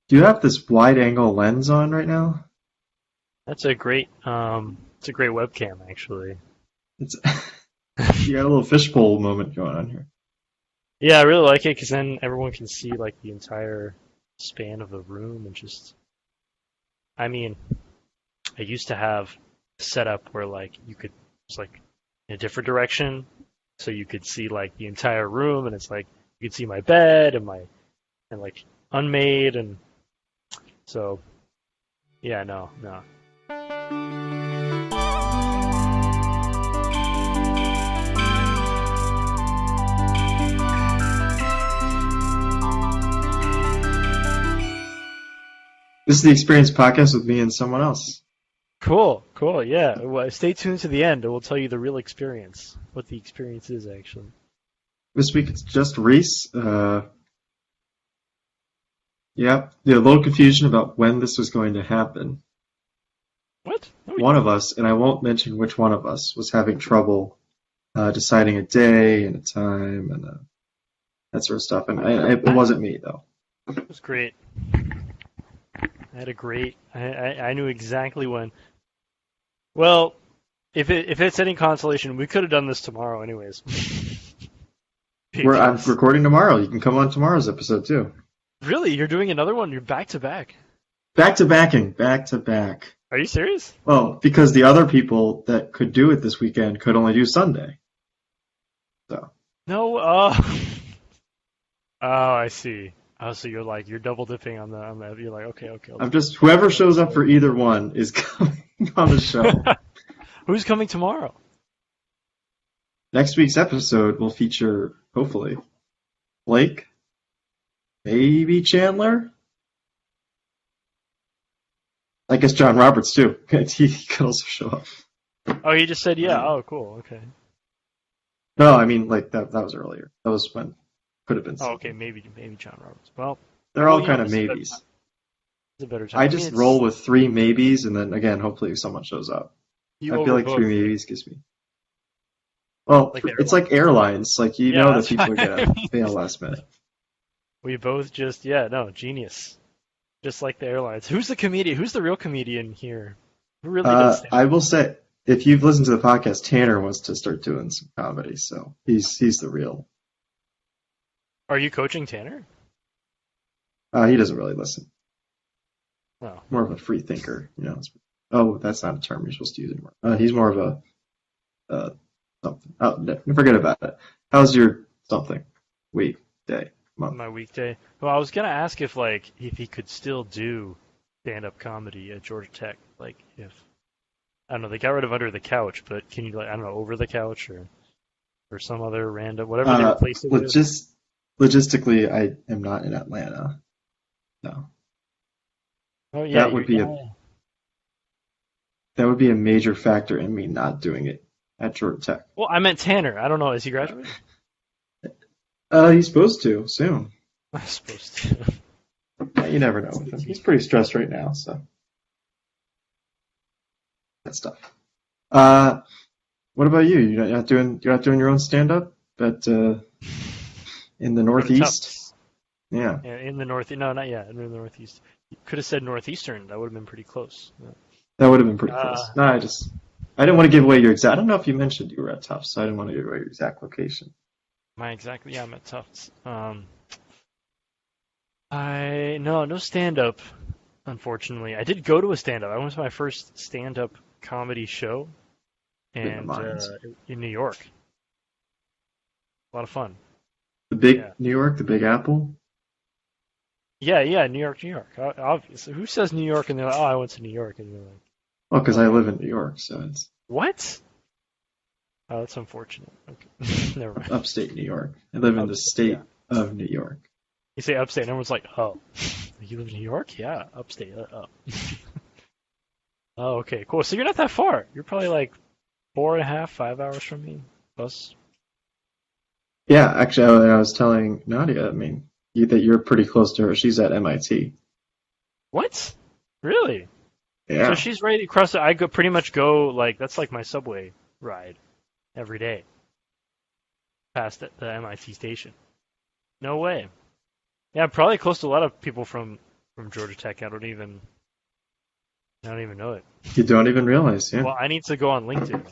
Do you have this wide-angle lens on right now? That's a great webcam actually. It's you got a little fishbowl moment going on here. Yeah, I really like it because then everyone can see like the entire span of the room and just. I mean, I used to have a setup where like you could it's like in a different direction, so you could see like the entire room, and it's like you could see my bed and like unmade, and so yeah, no. This is the Experience Podcast with me and someone else. Cool, yeah. Well, stay tuned to the end, and we'll tell you the real experience, what the experience is actually. This week it's just Reese. Yeah, a little confusion about when this was going to happen. What? No, One of us, and I won't mention which one of us, was having trouble deciding a day and a time and that sort of stuff. And it wasn't me, though. it was great. I had a great. I knew exactly when. Well, if it's any consolation, we could have done this tomorrow, anyways. I'm recording tomorrow. You can come on tomorrow's episode, too. Really, you're doing another one? You're back to back. Back to back. Are you serious? Well, because the other people that could do it this weekend could only do Sunday. So. No. Oh, I see. Oh, so you're double dipping on the. You're like, okay. I'm just whoever shows up for either one is coming on the show. Who's coming tomorrow? Next week's episode will feature, hopefully, Blake, maybe Chandler. I guess John Roberts too. He could also show up. Oh, he just said yeah. Oh, cool. Okay. No, I mean like that was earlier. That was when could have been. Oh, okay. Maybe John Roberts. Well, they're all kind of maybes. It's a better time. I just roll with 3 maybes, and then again, hopefully, someone shows up. I feel like 3 maybes gives me. Well, like it's like airlines. Like you know that people are gonna fail last minute. We both just genius. Just like the airlines. Who's the comedian? Who's the real comedian here? Who really does I will say, if you've listened to the podcast, Tanner wants to start doing some comedy, so he's the real. Are you coaching Tanner? He doesn't really listen. Oh. More of a free thinker, you know. Oh, that's not a term you're supposed to use anymore. He's more of a something. Oh, no, forget about it. How's your something? Week, day, month? My weekday. Well, I was gonna ask if he could still do stand-up comedy at Georgia Tech. Like if I don't know, they got rid of Under the Couch, but can you Over the Couch or some other random whatever they replaced it with? Logistically, I am not in Atlanta. No. Oh yeah, that would be a major factor in me not doing it at Georgia Tech. Well, I meant Tanner. I don't know. Is he graduating? He's supposed to soon. I'm supposed to. Yeah, you never know with him. He's pretty stressed right now, so that stuff. What about you? You're not doing your own stand-up in the Northeast? Yeah. Yeah, in the North. No, not yet. In the Northeast. You could have said Northeastern. That would have been pretty close. Yeah. That would have been pretty close. No, I didn't want to give away your exact. I don't know if you mentioned you were at Tufts, so I didn't want to give away your exact location. I'm at Tufts. No stand-up, unfortunately. I did go to a stand-up. I went to my first stand-up comedy show, and in New York. A lot of fun. New York, the Big Apple. Yeah, New York. Obviously, who says New York and they're like, oh, I went to New York, and you're like, well, because I live in New York, so it's what? Oh, that's unfortunate. Okay, never mind. Upstate New York. I live in the state of New York. You say upstate, and everyone's like, oh, you live in New York? Yeah, upstate. Oh. Oh, okay, cool. So you're not that far. You're probably like 4.5, 5 hours from me, plus. Yeah, actually, I was telling Nadia, I mean, that you're pretty close to her. She's at MIT. What? Really? Yeah. So she's right across. I pretty much go that's like my subway ride every day past the MIT station. No way. Yeah, I'm probably close to a lot of people from Georgia Tech. I don't even know it. You don't even realize, yeah. Well, I need to go on LinkedIn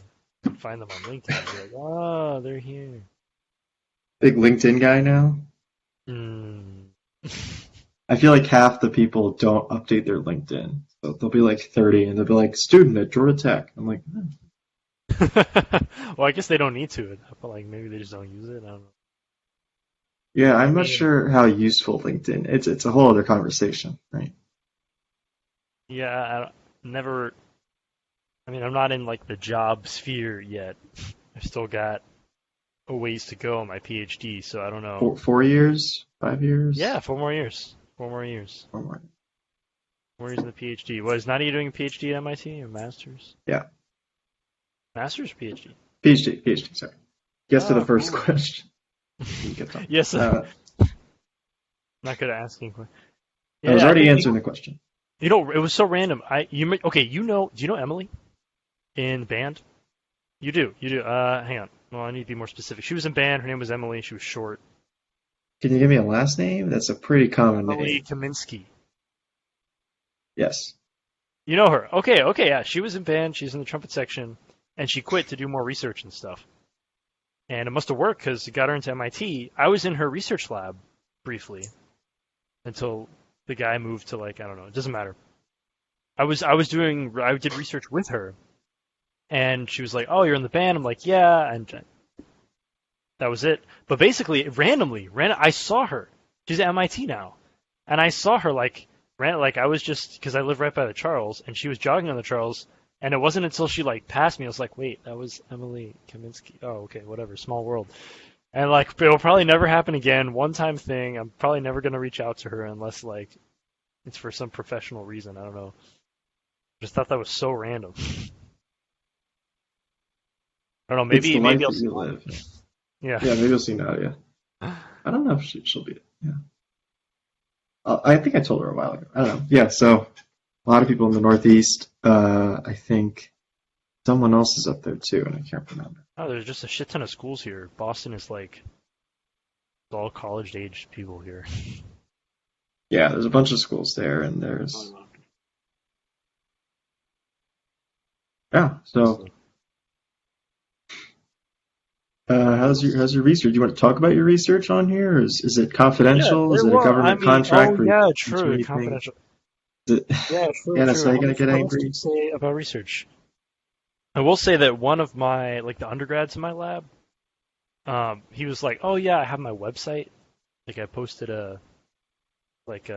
and find them on LinkedIn and be like, oh, they're here. Big LinkedIn guy now. Mm. I feel like half the people don't update their LinkedIn. So they'll be like 30 and they'll be like, student at Georgia Tech. I'm like, "Hmm." Well, I guess they don't need to. But like maybe they just don't use it. I don't know. Yeah, I I'm not mean, sure how useful LinkedIn. It's a whole other conversation, right? yeah, never. I mean, I'm not in like the job sphere yet. I've still got a ways to go on my PhD, so I don't know. 4 years, 5 years, Yeah, 4 more years. 4 more years. or more. 4 years in the PhD. Was Nadia doing a PhD at MIT or master's? Yeah, Master's or PhD? PhD. Sorry. Guess to the Oh, first cool. question. You get them. Yes, Uh, not good at asking. I Yeah, was yeah, I already think answering the question. it was so random. Okay, do you know Emily in band? You do. Hang on. Well, I need to be more specific. She was in band. Her name was Emily. She was short. Can you give me a last name? That's a pretty common Emily name. Kaminsky. Yes. You know her? Okay, okay, yeah. She was in band. She's in the trumpet section, and she quit to do more research and stuff. And it must have worked because it got her into MIT. I was in her research lab briefly until the guy moved to like I don't know. It doesn't matter. I did research with her, and she was like, "Oh, you're in the band." I'm like, "Yeah," and that was it. But basically, I saw her. She's at MIT now, and I saw her like I was just because I live right by the Charles, and she was jogging on the Charles, and it wasn't until she like passed me, I was like, "Wait, that was Emily Kaminsky." Oh, okay, whatever. Small world. And like, it'll probably never happen again. One time thing. I'm probably never gonna reach out to her unless like it's for some professional reason. I don't know. Just thought that was so random. I don't know. It's the Maybe life I'll that see. you live. Yeah. Yeah, maybe you'll see Nadia. I don't know if she'll be. Yeah. I think I told her a while ago. I don't know. Yeah, so a lot of people in the Northeast. I think someone else is up there too, and I can't remember. Oh, there's just a shit ton of schools here. Boston is like it's all college-age people here. Yeah, there's a bunch of schools there, and there's yeah. So, how's your research? Do you want to talk about your research on here? Or is it Yeah, confidential? Is it a well, I government mean, oh contract where you yeah, can't do true, anything? confidential. Is it Yeah, true, true. NSA gonna get What else do angry? you say about research? I will say that one of my like the undergrads in my lab, he was like, "Oh yeah, I have my website. Like I posted a like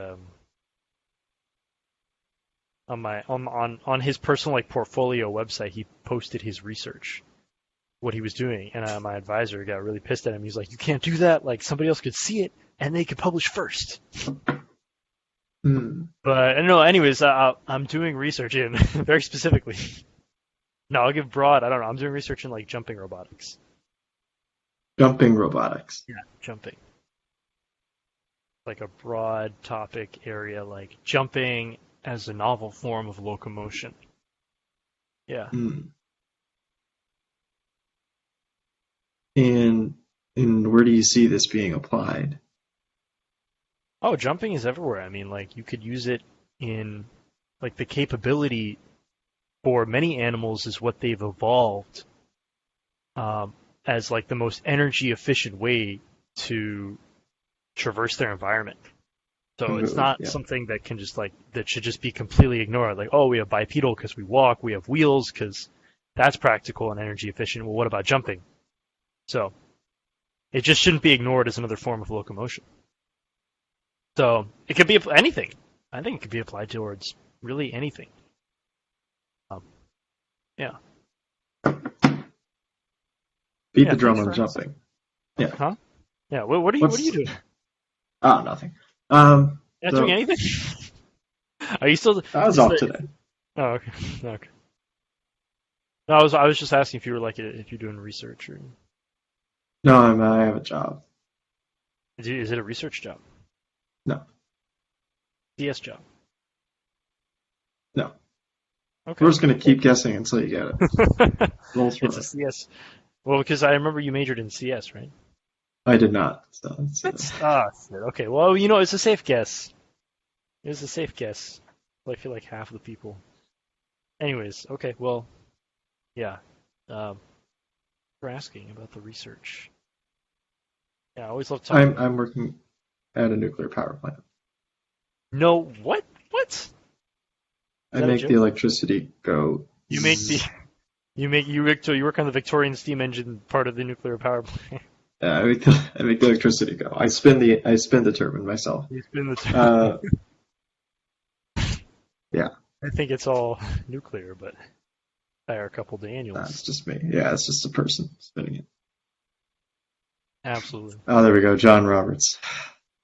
on my on his personal like portfolio website, he posted his research, what he was doing, and my advisor got really pissed at him. He's like, "You can't do that. Like somebody else could see it, and they could publish first." Hmm. But I don't know. Anyways, I'm doing research in very specifically. No, I'll give broad. I don't know. I'm doing research in like jumping robotics. Jumping robotics. Yeah, jumping. Like a broad topic area, like jumping as a novel form of locomotion. Yeah. Hmm. And where do you see this being applied? Oh, jumping is everywhere. I mean, like you could use it in like the capability for many animals is what they've evolved um, as like the most energy efficient way to traverse their environment. To So it's move? not Yeah. something that can just like that should just be completely ignored. Like, oh, we have bipedal because we walk. We have wheels because that's practical and energy efficient. Well, what about jumping? So it just shouldn't be ignored as another form of locomotion. So it could be anything. I think it could be applied towards really anything. Um, yeah. Beat Yeah. the drum Thanks on for asking. jumping. Yeah. Huh? Yeah. What are you What's doing? oh nothing. Um. You're not doing So anything? Are you still? I was Is off the, today. oh, okay. Okay. No, I was just asking if you were like if you're doing research or No, I have a job. is it a research job? No, CS job. no. Okay. We're just gonna keep guessing until you get it. Roll through It's a it. CS. Well, because I remember you majored in CS, right? I did not. So That's shit. Okay, well, it's a safe guess. It's a safe guess. I feel like half of the people. Anyways, okay, well, yeah. Um, for asking about the research. Yeah, I always love talking about. I'm working at a nuclear power plant. No, what? What? Is I that a make the joke? electricity go. You make the zzz. you work on the Victorian steam engine part of the nuclear power plant. I make the electricity go. I spin the turbine myself. You spin the. Uh, yeah, I think it's all nuclear, but hire a couple that's Daniels. just me. Yeah, it's just a person spinning it. Absolutely. Oh, there we go. John Roberts.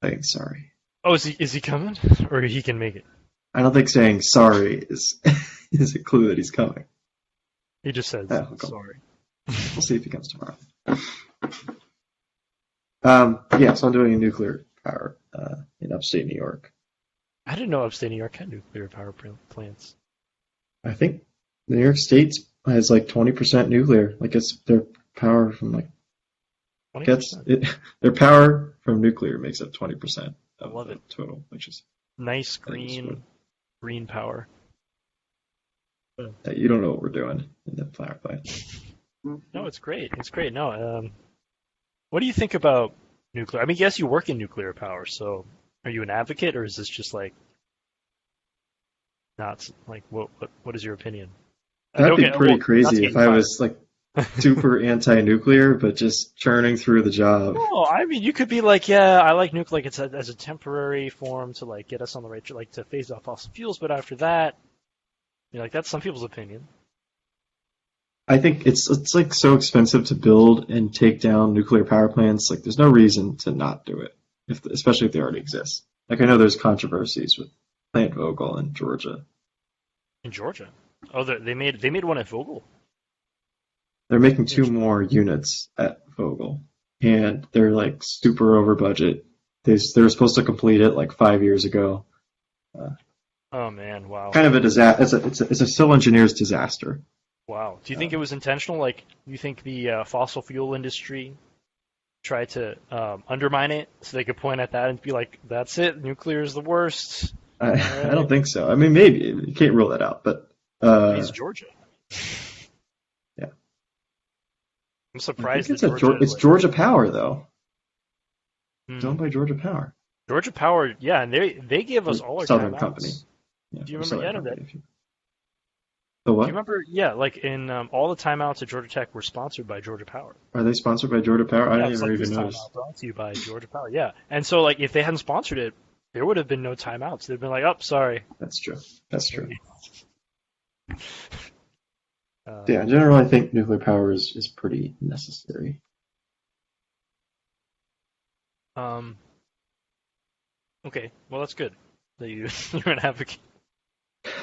Saying sorry. Oh, is he coming? Or he can make it? I don't think saying sorry is is a clue that he's coming. He just says Yeah, we'll sorry. we'll see if he comes tomorrow. Yeah, so I'm doing a nuclear power in upstate New York. I didn't know upstate New York had nuclear power plants. I think New York State has like 20% nuclear. Like it's their power from like gets 20%. it. Their power from nuclear makes up 20% I of love the it. total, which is Nice good. green power. You don't know what we're doing in the power plant. No, it's great. It's great. No, what do you think about nuclear? I mean, yes, you work in nuclear power, so are you an advocate, or is this just like not like what is your opinion? That'd Don't be get pretty well, not to crazy get if you I fired. was like super anti-nuclear, but just churning through the job. No, I mean you could be like, yeah, I like nuclear like as a temporary form to like get us on the right, like to phase off fossil fuels, but after that, like that's some people's opinion. I think it's like so expensive to build and take down nuclear power plants. Like, there's no reason to not do it, especially if they already exist. Like, I know there's controversies with Plant Vogel in Georgia. In Georgia. Oh, they made one at Vogel. They're making two more units at Vogel, and they're like super over budget. They were supposed to complete it like 5 years ago. Uh, Oh man, wow. Kind of a disaster. It's a civil engineer's disaster. Wow. Do you think it Um, was intentional? Like, you think the fossil fuel industry tried to undermine it so they could point at that and be like, "That's it, nuclear is the worst." I All don't right. think so. I mean, maybe you can't rule that out, but I mean, it's uh, Georgia. yeah, I'm I think surprised that Georgia is it's like, Georgia Power though. It's hmm. owned by Georgia Power, Georgia Power. Yeah, and they give us or all our Southern Company. timeouts. Yeah, Do you or remember? Southern Yeah, no, that. Company. If you the Do you what? remember? Yeah, like in all the timeouts at Georgia Tech were sponsored by Georgia Power. Are they sponsored by Georgia Power? I Yeah, didn't it's even like even this notice. timeout brought to you by Georgia Power. Yeah, and so like if they hadn't sponsored it, there would have been no timeouts. They'd been like, "Oh, sorry." That's true. That's true. Yeah, Um, in general, I think nuclear power is pretty necessary. um, okay, well that's good that you're an advocate.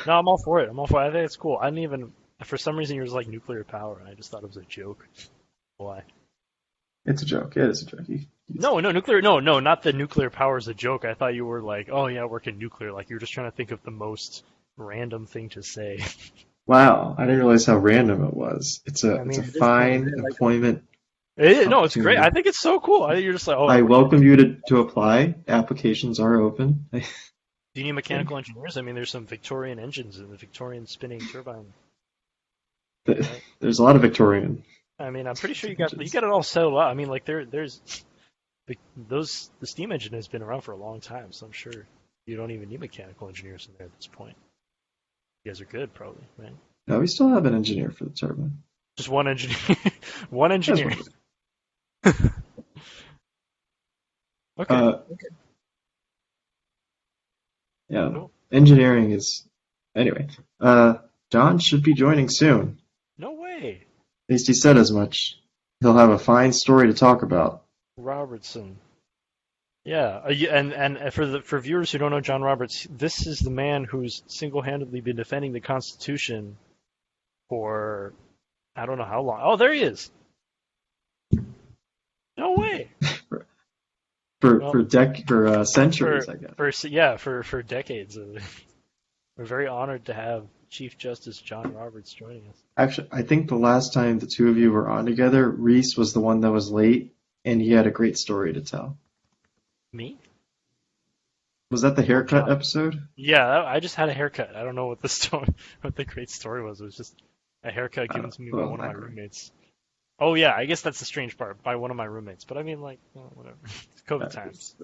No, I'm all for it. I'm all for it. I think it's cool. I didn't even for some reason you're just like nuclear power, and I just thought it was a joke. Why? It's a joke. It is a joke. No, no, nuclear. No, no, not the nuclear power is a joke. I thought you were like, oh yeah, I work in nuclear. Like you're just trying to think of the most random thing to say. Wow, I didn't realize how random it was. I It's a mean, it is kind of fine like employment no, it's great. opportunity. I think it's so cool. I think you're just like, oh, I I work in welcome nuclear. you to apply. Applications are open. I Do you need think mechanical engineers? I mean, there's some Victorian engines and the Victorian spinning turbine, right? there's a lot of Victorian I mean, I'm pretty sure you engines. got it all settled out. I mean, like there's the steam engine has been around for a long time, so I'm sure you don't even need mechanical engineers in there at this point. You guys are good, probably, right? No, we still have an engineer for the turbine. Just one engineer, one That's engineer. what it is. Okay, Uh, yeah, cool. engineering is anyway. John should be joining soon. No way, At least he said as much. He'll have a fine story to talk about. Robertson. Yeah, and for viewers who don't know John Roberts, this is the man who's single-handedly been defending the Constitution for I don't know how long. Oh, there he is. No way. For Well, centuries, for I guess. for decades. We're very honored to have Chief Justice John Roberts joining us. Actually, I think the last time the two of you were on together, Reese was the one that was late, and he had a great story to tell. Me? Was that the Or haircut John? episode? Yeah, I just had a haircut. I don't know what the story, what the great story was. It was just a haircut given to me It by wasn't one of my that great. roommates. Oh yeah, I guess that's the strange part, by one of my roommates. But I mean, like, whatever. It's COVID times.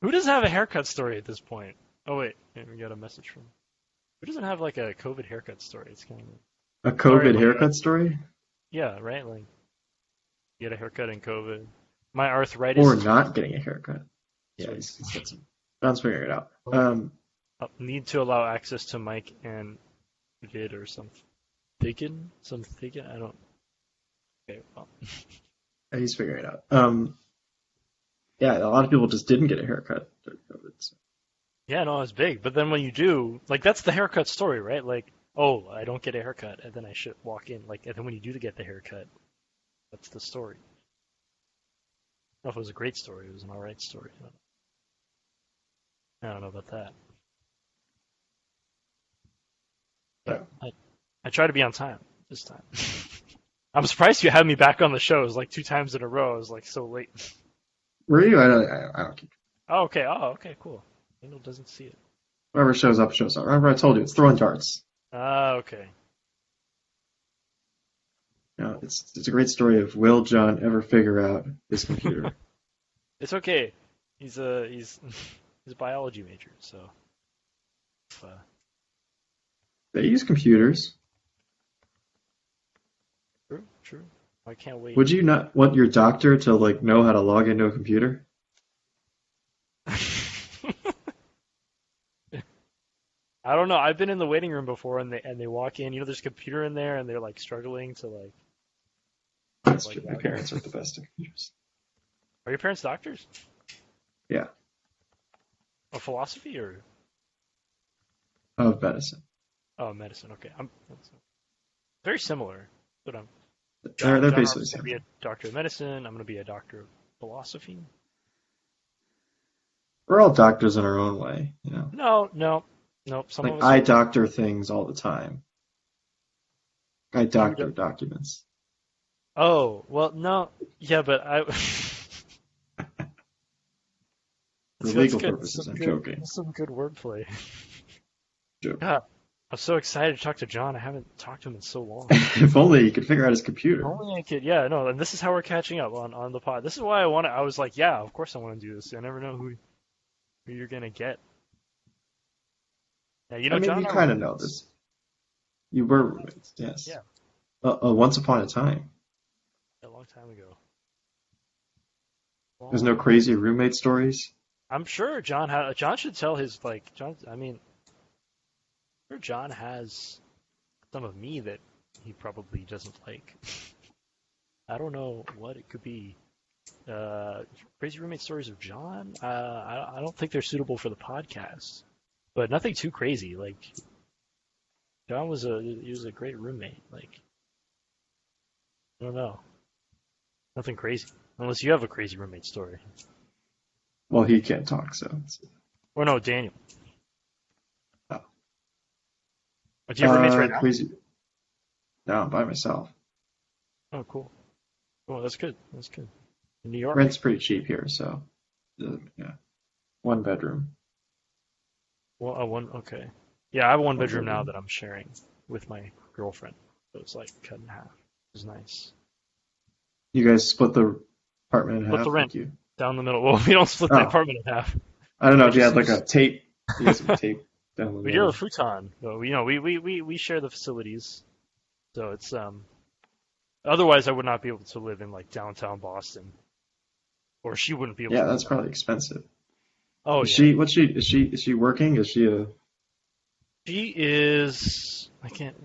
Who doesn't have a haircut story at this point? Oh wait, we got a message from. Who doesn't have like a COVID haircut story? It's kind of. A Sorry, COVID haircut story? yeah, right. Like, get a haircut in COVID. My Or arthritis. not getting a haircut? Yeah, Sorry. he's got some. John's figuring it out. Need to allow access to mic and vid or something. Some thinking. I don't. Okay, well. He's figuring it out. Yeah, a lot of people just didn't get a haircut during COVID. So. Yeah, no, it's big. But then when you do, like, that's the haircut story, right? Like, oh, I don't get a haircut, and then I should walk in. Like, and then when you do get the haircut, that's the story. I don't know if it was a great story. It was an alright story. I don't know about that. Yeah. But I try to be on time this time. I'm surprised you had me back on the show. It was like 2 times in a row. I was like so late. Were you? I don't keep. Oh, okay. Oh, okay, cool. Daniel doesn't see it. Whoever shows up, shows up. Remember, I told you, it's throwing darts. Ah, okay. You know, it's a great story of will John ever figure out his computer? It's okay. He's he's a biology major, so if, They use computers. true. I can't wait. Would you not want your doctor to like know how to log into a computer? I don't know. I've been in the waiting room before, and they walk in. You know, there's a computer in there, and they're like struggling to like. That's Like true. My log in. parents are the best at computers. Are your parents doctors? Yeah, Of philosophy or of medicine. medicine? Okay, that's very similar. But They're John basically the Robert's gonna be same. a doctor of medicine. I'm gonna be a doctor of philosophy. We're all doctors in our own way, you know. No. Some Like of us I are. doctor things all the time. I You doctor do- documents. Oh well, no. Yeah, but I. For That's legal good. purposes, I'm joking. That's some good wordplay. Joking. God, I'm so excited to talk to John. I haven't talked to him in so long. If only he could figure out his computer. Only I could, yeah, no, and this is how we're catching up on the pod. This is why I was like, yeah, of course I want to do this. I never know who you're gonna get. Yeah, you know, I mean, John you and I kind were of know roommates. this. You were roommates, yes. Yeah, Once upon a time. a long time ago. There's no crazy roommate stories. I'm sure John should tell his like John. I mean, I'm sure John has some of me that he probably doesn't like. I don't know what it could be. Crazy roommate stories of John. I don't think they're suitable for the podcast, but nothing too crazy. Like John was a great roommate. Like I don't know, nothing crazy. Unless you have a crazy roommate story. Well, he can't talk, so. Or no, Daniel. Oh. Do you have roommates right now? Crazy. No, I'm by myself. Oh, cool. Oh, that's good. That's good. In New York? Rent's pretty cheap here, so. Yeah. 1 bedroom. Well, okay. Yeah, I have a one bedroom now that I'm sharing with my girlfriend. So it's like cut in half. It's nice. You guys split the apartment in Split half? the rent. Like you. Down the middle. Well, we don't split the Oh. apartment in half. I don't know It if you just had like seems- a tape. You had some tape down the We do have middle. a futon, but we share the facilities. So it's otherwise I would not be able to live in like downtown Boston. Or she wouldn't be able Yeah, to. that's probably expensive. Oh Is yeah. is she working? Is she a She is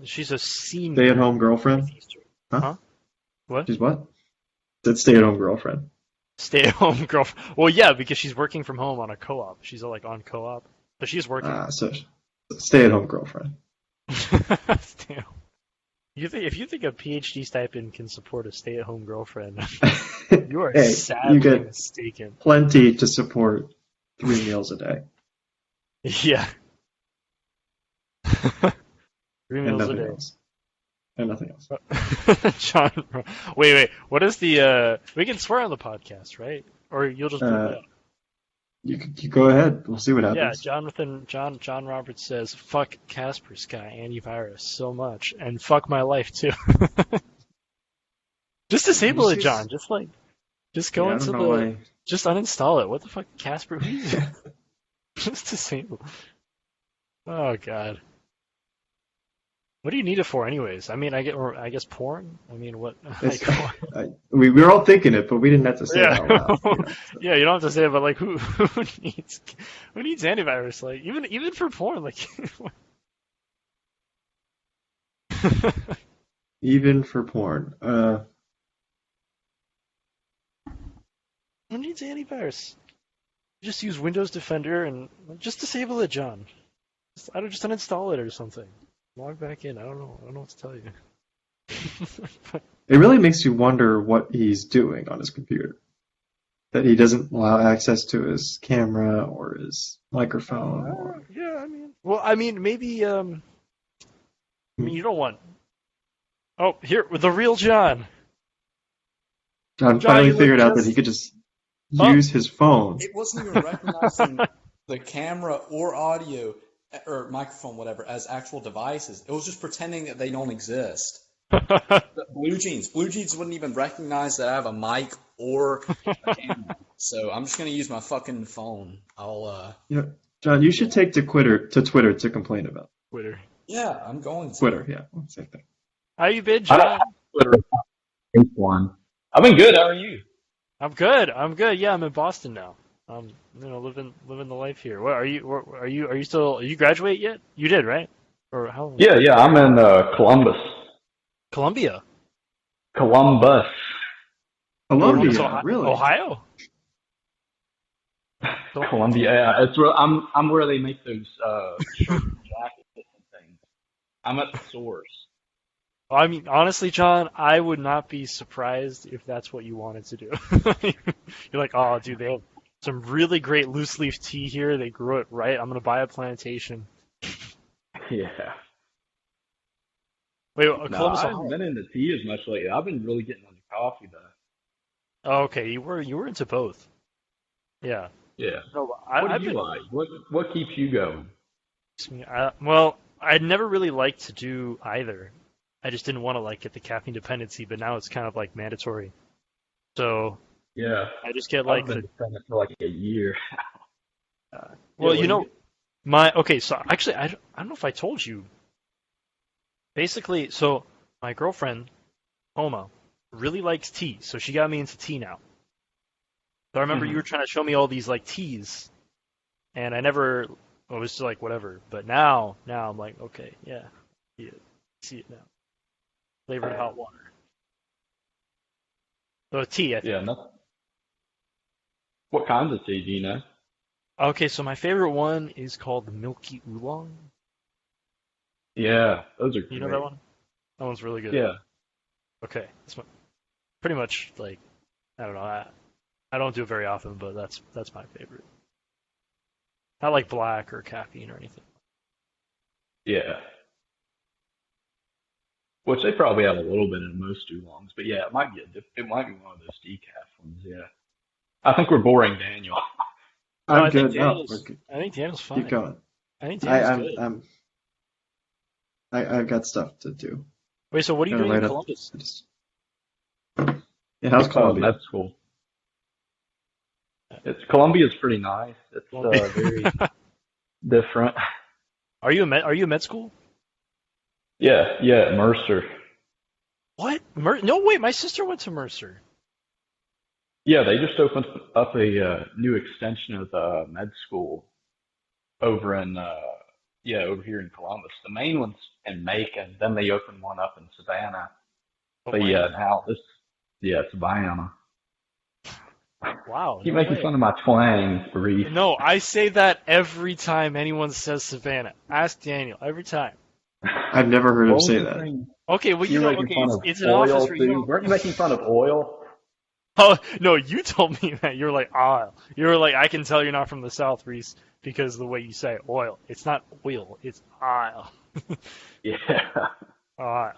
she's a senior. stay-at-home girlfriend? Huh? What? She's what? Said stay-at-home girlfriend. Stay-at-home girlfriend. Well, yeah, because she's working from home on a co-op. She's like on co-op, but she's working. So stay-at-home girlfriend. Stay-at-home. If you think a PhD stipend can support a stay-at-home girlfriend, you are Hey, sadly you get mistaken. plenty to support 3 meals a day Yeah. 3 and meals a nothing day. else. and nothing else. John, wait. What is the? We can swear on the podcast, right? Or you'll just bleep it Uh, out. you go ahead. We'll see what Yeah, happens. John Roberts says, "Fuck Casper Sky antivirus so much, and fuck my life too." Just disable it, John. Just go Yeah, I don't into know the, why. just uninstall it. What the fuck, Casper? Who you? Just disable. Oh God. What do you need it for, anyways? I mean, I guess porn. I mean, what? It's, Like, we were all thinking it, but we didn't have to say it yeah, out loud. So. yeah. You don't have to say it, but like, who needs antivirus? Like, even for porn, like, Even for porn. who needs antivirus? Just use Windows Defender and just disable it, John. I don't just uninstall it or something. Log back in. I don't know. I don't know what to tell you. It really makes you wonder what he's doing on his computer. That he doesn't allow access to his camera or his microphone. Or... Yeah, I mean, maybe. I mean, you don't want. Oh, here with the real John. John John, finally you figured look out that just. he could just Oh, use his phone. It wasn't even recognizing the camera or audio or microphone, whatever, as actual devices. It was just pretending that they don't exist. Blue Jeans wouldn't even recognize that I have a mic or a camera. So I'm just gonna use my fucking phone. Yeah, John, you should take to Twitter to complain about. Twitter. Yeah, I'm going to. Twitter, yeah, same thing. How you been, I don't John? have Twitter account. One. I've been good. How are you? I'm good. I'm good. Yeah, I'm in Boston now. Living the life here. What are you? Are you still? Are you graduate yet? You did, right? Or how? Yeah. I'm in Columbus. Columbia. Columbus. Columbus, Columbia, really? Ohio. Columbia. Yeah, it's where I'm where they make those shirts and jackets and things. I'm at the source. I mean, honestly, John, I would not be surprised if that's what you wanted to do. You're like, oh, dude, they have some really great loose leaf tea here. They grew it right. I'm gonna buy a plantation. Yeah. Wait, No, Columbus, I haven't Ohio. been into tea as much lately. I've been really getting into coffee though. Oh, okay, you were into both. Yeah. Yeah. No, What I've do you been. like? What keeps you going? Well, I'd never really liked to do either. I just didn't want to like get the caffeine dependency, but now it's kind of like mandatory. So Yeah. I just get I've like been doing it for like a year. well, Yeah, what you do know, okay, so actually, I don't know if I told you. Basically, so my girlfriend, Oma, really likes tea, so she got me into tea now. So I remember you were trying to show me all these like teas, and I was just like, whatever. But now I'm like, okay, yeah, see it now. Flavored hot water. So tea, I think. Yeah. Nothing. What kinds of tea do you know? Okay, so my favorite one is called the Milky Oolong. Yeah, those are You know great. that one? That one's really good. Yeah. Okay, pretty much like I don't know. I don't do it very often, but that's my favorite. Not like black or caffeine or anything. Yeah. Which they probably have a little bit in most oolongs, but yeah, it might be it might be one of those decaf ones. Yeah. I think we're boring Daniel. No, I'm I think good. No, we're Daniel's. good. I think Daniel's Keep fine. going. I think I, Daniel's I'm, good. I'm, I've got stuff to do. Wait, so what are you Gotta doing in write up. Columbus? I just... Yeah, how's Columbia? Med school. Columbia's pretty nice. It's Columbia. very different. Are you a med school? Yeah, Mercer. What? No, wait. My sister went to Mercer. Yeah, they just opened up a new extension of the med school over in over here in Columbus. The main one's in Macon. Then they opened one up in Savannah. Oh, But my yeah, God. now Savannah. Wow. Keep No making way. fun of my twang, Reese. No, I say that every time anyone says Savannah. Ask Daniel every time. I've never heard him What was say the that. thing? Okay, well, You're making fun of it's an oil office where you too. don't. Weren't you making fun of oil? Oh, no, you told me that. You were like, oil. You were like, I can tell you're not from the South, Reese, because the way you say oil. It's not oil, it's oil. Yeah. Uh,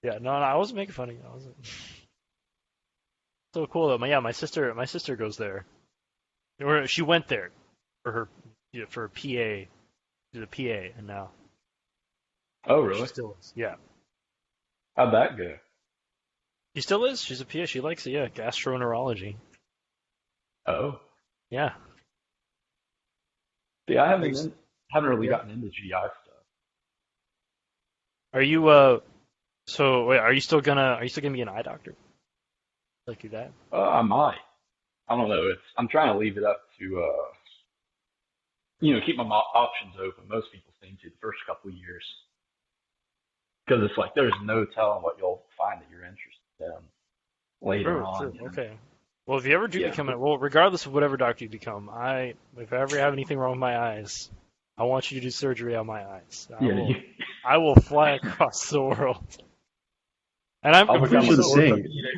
yeah, no, I wasn't making fun of you. I wasn't. So cool though. My sister goes there. Or she went there for her, for a PA, she's a PA, and now Oh, she really? still is. Yeah, How'd that go? she still is. She's a PA. She likes it. Yeah, gastroenterology. Oh, Yeah. see, I There's, haven't really Yeah. gotten into GI stuff. Are you So wait, are you still gonna be an eye doctor? Like do that? I might. I don't know. I'm trying to leave it up to keep my options open. Most people seem to the first couple of years because it's like there's no telling what you'll find that you're interested in later True, on. true. Okay. Well, if you ever do Yeah. become well, regardless of whatever doctor you become, if I ever have anything wrong with my eyes, I want you to do surgery on my eyes. Yeah. I will fly across the world. And I'm I'll I'm pretty become sure an the saying. orthopedic.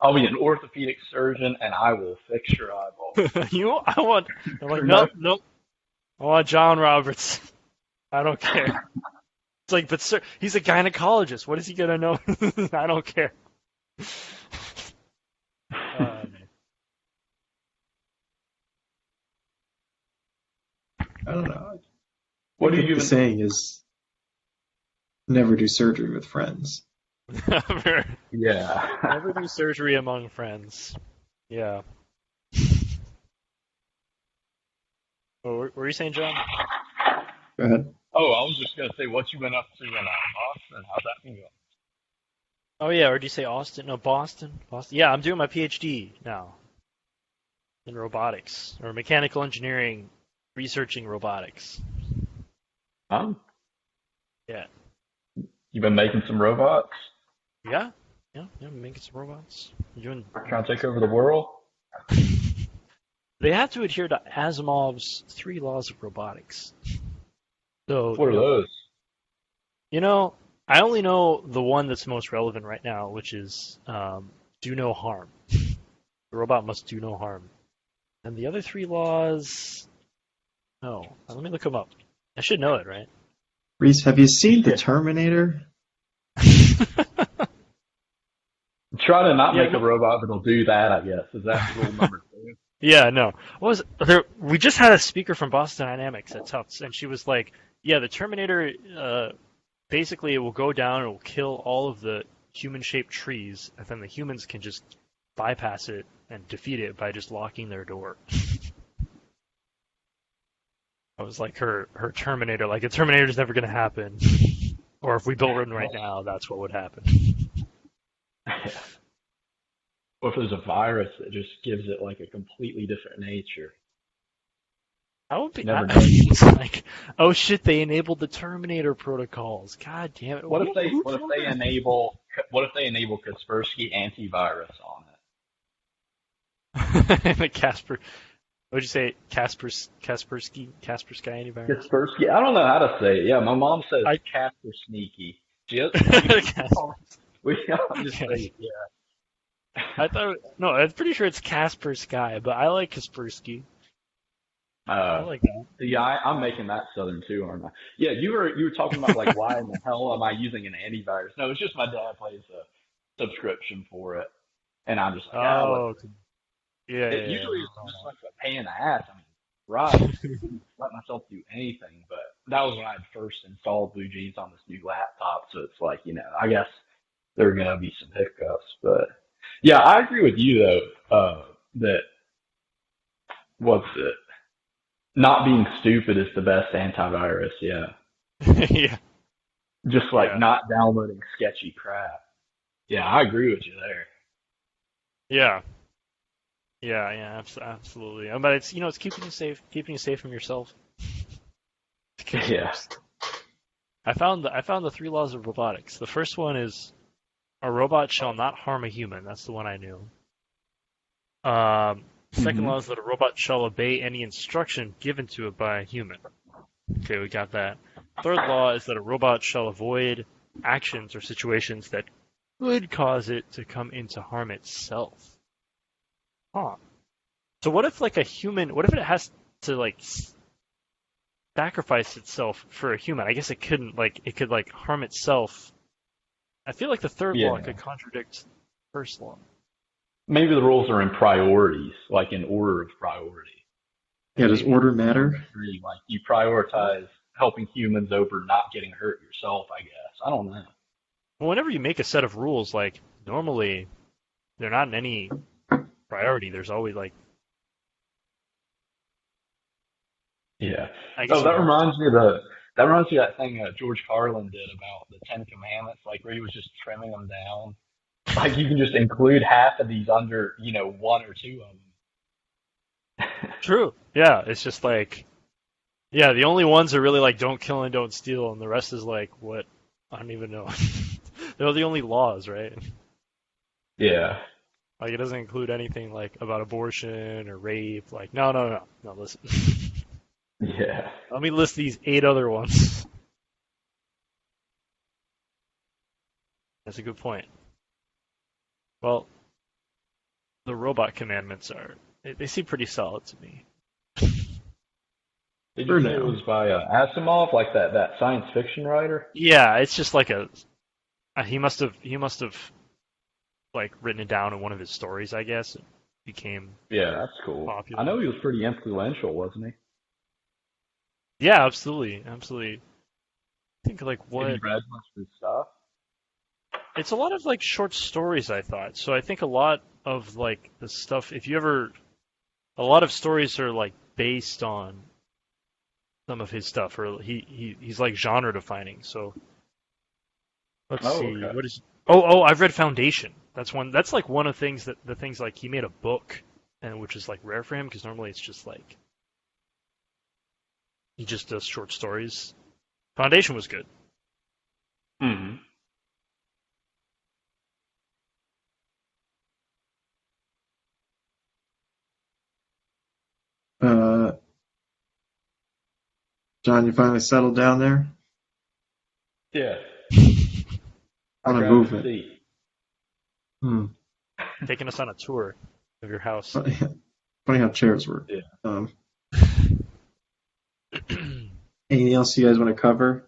I'll be an orthopedic surgeon, and I will fix your eyeball. I'm like, No. nope, nope. I want John Roberts. I don't care. It's like, but sir, he's a gynecologist. What is he gonna know? I don't care. Um, I don't know. What I do think you the even? saying is never do surgery with friends. never, Yeah. never do surgery among friends. Yeah. What were you saying, John? Go ahead. Oh, I was just gonna say what you went up to in Boston. How's that been going? Oh yeah, or do you say Austin? No, Boston. Boston. Yeah, I'm doing my PhD now in robotics or mechanical engineering, researching robotics. Um, Yeah. you been making some robots, Yeah. Yeah. Yeah. I'm making some robots. Doing. trying to take over the world. They have to adhere to Asimov's three laws of robotics. So, What are those? you know, I only know the one that's most relevant right now, which is do no harm. The robot must do no harm. And the other three laws, no. Let me look them up. I should know it, right? Reese, have you seen The Terminator? Try to not Yeah, make a robot that'll do that. I guess is that rule number two. yeah, no. What was there? We just had a speaker from Boston Dynamics at Tufts, and she was like, "Yeah, the Terminator, basically, it will go down and it will kill all of the human-shaped trees, and then the humans can just bypass it and defeat it by just locking their door." I was like, her Terminator, like the Terminator's never gonna happen, or if we built one right now, that's what would happen. Or if there's a virus that just gives it like a completely different nature. I would be Never know. it's like, oh shit, they enabled the Terminator protocols. God damn it! What if they Who what if told they them? enable Kaspersky antivirus on The Casper. What'd you say? Kaspersky antivirus? it? Kaspersky. I don't know how to say it. Yeah, my mom says I Casper Sneaky. She Casper. I'm just saying. Yeah. I thought no, I'm pretty sure it's Casper Sky, but I like Kaspersky. I Uh, like that. yeah, I'm making that southern too, aren't I? Yeah, you were talking about like why in the hell am I using an antivirus? No, it's just my dad pays a subscription for it, and I'm just like, Oh, okay. Yeah, it yeah, usually it's just like a pain in the ass. I mean, right, let myself do anything, but that was when I had first installed Blue Jeans on this new laptop, so it's like, I guess there are gonna be some hiccups, but yeah, I agree with you though, that what's it? Not being stupid is the best antivirus, yeah. yeah, yeah, Just like yeah, not downloading sketchy crap. Yeah, I agree with you there. yeah, yeah. Absolutely. But it's keeping you safe from yourself. Yeah. I found the three laws of robotics. The first one is a robot shall not harm a human. That's the one I knew. Second hmm law is that a robot shall obey any instruction given to it by a human. Okay, we got that. Third law is that a robot shall avoid actions or situations that could cause it to come into harm itself. Huh. So what if like a human? What if it has to like sacrifice itself for a human. I guess it couldn't it could harm itself. I feel like the third law Yeah. could contradict the first law. Maybe the rules are in priorities, like in order of priority. Yeah, And does maybe order to some matter? degree, like you prioritize helping humans over not getting hurt yourself, I guess. I don't know. Well, whenever you make a set of rules, like normally they're not in any priority. There's always Yeah. I guess Oh, you have to. that reminds me of that thing George Carlin did about the Ten Commandments, like where he was just trimming them down. Like you can just include half of these under, one or two of them. True. Yeah, it's just yeah, the only ones are really don't kill and don't steal, and the rest is what? I don't even know. They're the only laws, right? Yeah. Like it doesn't include anything about abortion or rape. No, no, no, no. Listen, Yeah. let me list these 8 other ones. That's a good point. Well, the robot commandments they seem pretty solid to me. Did For you say it now. was by Asimov, like that science fiction writer? Yeah, it's just he must have written it down in one of his stories, I guess. It became Yeah, that's cool. I popular. know he was pretty influential, wasn't he? Yeah, absolutely, absolutely. I think Have you what read much of his stuff? it's a lot of short stories, I thought. So I think a lot of the stuff, if you ever a lot of stories are based on some of his stuff, or he's genre defining. So let's Oh, see, okay. what is oh, I've read Foundation. That's one of the things he made a book, and which is rare for him because normally it's just he just does short stories. Foundation was good. Hmm. Uh, John, you finally settled down there Yeah. I on a grabbed a movement. seat. Hmm. Taking us on a tour of your house. Funny, funny how chairs work. Yeah. Um, anything else you guys want to cover?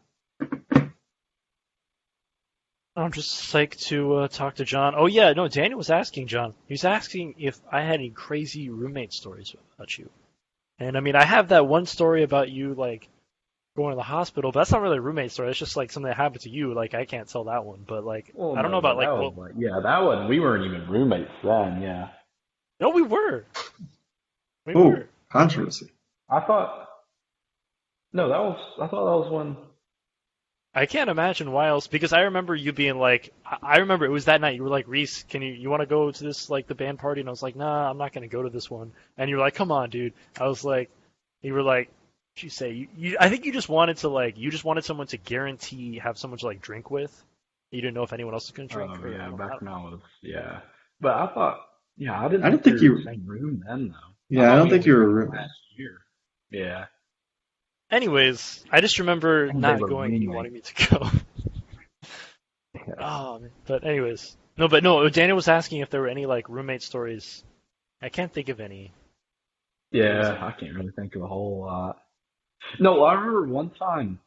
I'm just psyched to talk to John. Oh yeah, no, Daniel was asking John. He was asking if I had any crazy roommate stories about you. And I mean, I have that one story about you going to the hospital, but that's not really a roommate story. It's just something that happened to you. I can't tell that one, but Well, I don't know no, about but that was that was, we weren't even roommates then, yeah. No, we were. We Oh, were. controversy. I thought, no, I thought that was when, I can't imagine why else because I remember you being I remember it was that night you were like, Reese, can you want to go to this the band party? And I was like, nah, I'm not gonna go to this one. And you were like, come on, dude. I was like, you were like, what'd you say? I think you just wanted to you just wanted someone to guarantee have someone to drink with. You didn't know if anyone else was gonna drink. oh Or, yeah, I don't back know. when I was, yeah. But I thought, yeah, I didn't I think don't they think were in you. the same room then though. I Yeah, I thought don't we think only you were a met roommate. last year. Yeah. Anyways, I just remember I think they not were going and you roommates. wanting me to go. Yeah. Oh, man. But anyways, no. Daniel was asking if there were any roommate stories. I can't think of any. Yeah, Crazy. I can't really think of a whole lot. No, I remember one time,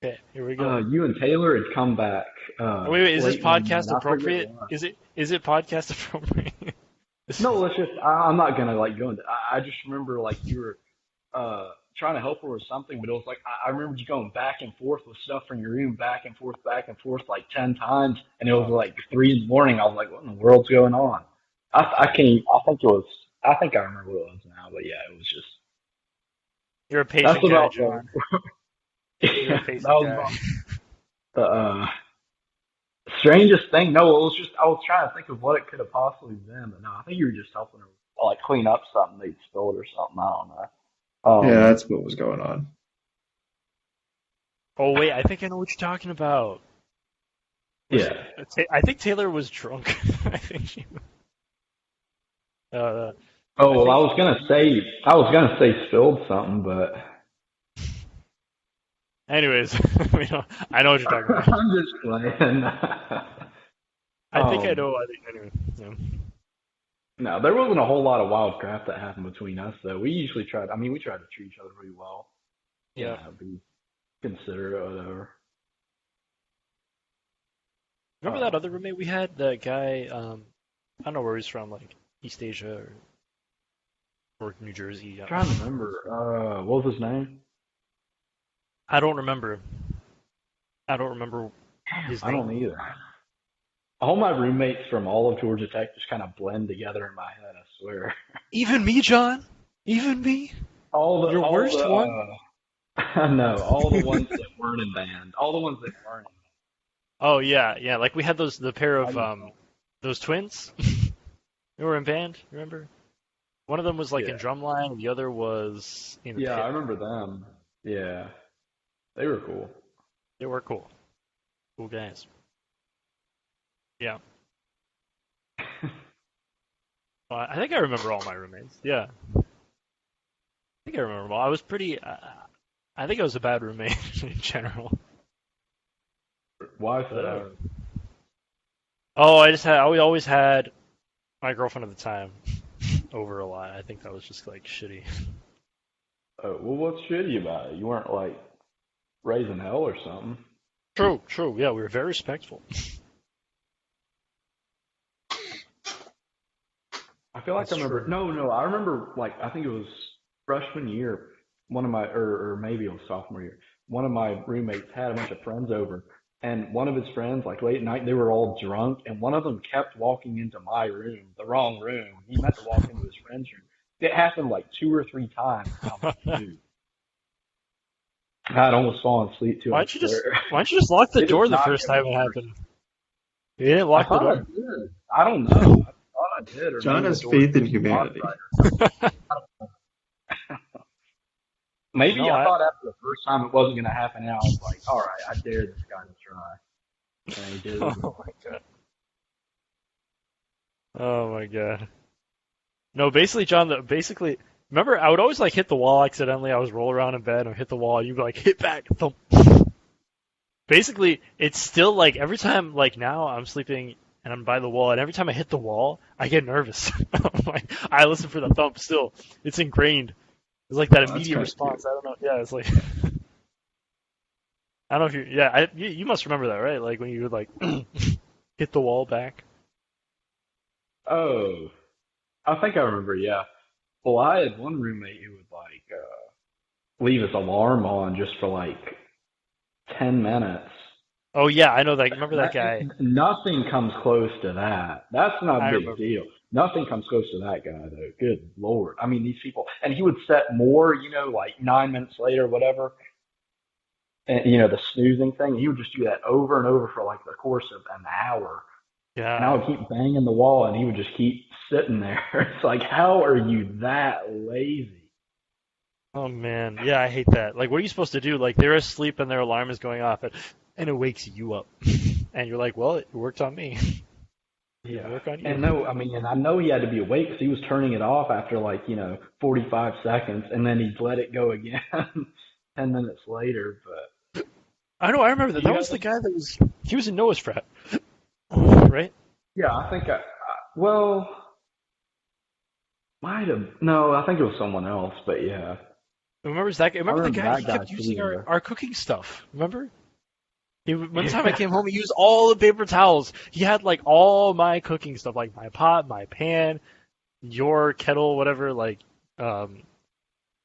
Okay, here we go. you and Taylor had come back, Wait. Is this late one night. podcast I forget appropriate? what. Is it podcast appropriate? No, let's just, I'm not gonna go into, I just remember you were, trying to help her with something, but it was I remember you going back and forth with stuff from your room, back and forth 10 times, and it was 3 in the morning. I was like, what in the world's going on? I can't, I think it was, I think I remember what it was now, but yeah, it was just, You're a that's patient guy, about the, John. You're a yeah, that patient was guy. about the, strangest thing. No, it was just, I was trying to think of what it could have possibly been, but no, I think you were just helping her, clean up something they'd spilled or something. I don't know. Yeah, that's what was going on. Oh wait, I think I know what you're talking about. Yeah. I think Taylor was drunk. I think she. Uh, Oh, I well, think. I was gonna say spilled something, but Anyways, I know what you're talking about. I'm just playing. I think I um, know. I think anyway. Yeah. no, there wasn't a whole lot of wild crap that happened between us, though. We usually tried. I mean, we tried to treat each other pretty well. Yeah. be considerate or whatever. Remember that other roommate we had? That guy, I don't know where he's from, like East Asia or New Jersey. I'm trying to remember. What was his name? I don't remember. I don't remember his I name. don't either. All my roommates from all of Georgia Tech just kind of blend together in my head. I swear. Even me, John. Even me. Your worst one? No, all the ones that weren't in band. All the ones that weren't in Oh yeah. Like we had the pair of band. those twins. They were in band. Remember? One of them was like in Yeah. drumline, and the other was in the Yeah, pit. I remember them. Yeah, they were cool. They were cool. Cool guys. Yeah. Well, I think I remember all my roommates. Yeah. I think I remember them all. I was pretty. I think I was a bad roommate in general. Why But, so? we always had my girlfriend at the time over a lot. I think that was just like shitty. Well, what's shitty about it? You weren't like raising hell or something. True. Yeah, we were very respectful. I feel like That's I remember. true. No, I remember like I think it was freshman year. One of my, or maybe it was sophomore year. One of my roommates had a bunch of friends over, and one of his friends, like late at night, they were all drunk, and one of them kept walking into my room, the wrong room. He meant to walk into his friend's room. It happened like 2 or 3 times. I'm like, dude, I'd almost fallen asleep too. Why I don't you just swear. Why don't you just lock the It is door the not first good. time it happened? You didn't I lock the thought I door. did. I don't know. I thought I did, or John maybe has the door faith in was humanity. locked. Maybe No, I thought after the first time it wasn't going to happen, and I was like, all right, I dare this guy to try. And he did. Oh my god. Oh my god. No, basically, John. Basically, remember, I would always like hit the wall accidentally. I was roll around in bed and hit the wall. You'd be like, hit back, thump. Basically, it's still like every time, like now I'm sleeping and I'm by the wall, and every time I hit the wall, I get nervous. Like, I listen for the thump still. It's ingrained. It's like that Oh, that's immediate kinda response. I don't know. Yeah, it's like I don't know if you. Yeah, you must remember that, right? Like when you would like hit the wall back. Oh, I think I remember, yeah. Well, I had one roommate who would like leave his alarm on just for like 10 minutes. Oh yeah, I know that. Remember that guy? Nothing comes close to that. That's not I a big remember. deal. Nothing comes close to that guy, though. Good Lord. I mean, these people, and he would set more, like 9 minutes later, whatever, and, the snoozing thing. He would just do that over and over for like the course of an hour. And I Yeah. would keep banging the wall, and he would just keep sitting there. It's like, how are you that lazy? Oh man, yeah, I hate that. Like, what are you supposed to do? Like, they're asleep and their alarm is going off, and it wakes you up, and you're like, well, it worked on me. It didn't Yeah. work on And you. no, I mean, and I know he had to be awake because he was turning it off after like, 45 seconds, and then he'd let it go again 10 minutes later. But I know. I remember that. do you That have was the any? guy that was in Noah's frat, right? Yeah, I think well, might have, no, I think it was someone else, but yeah. Remember that guy? I Remember the remember guy? that He guy kept too, using though. our cooking stuff. Remember? One time I Yeah. came home, he used all the paper towels. He had like all my cooking stuff, like my pot, my pan, your kettle, whatever, like, um,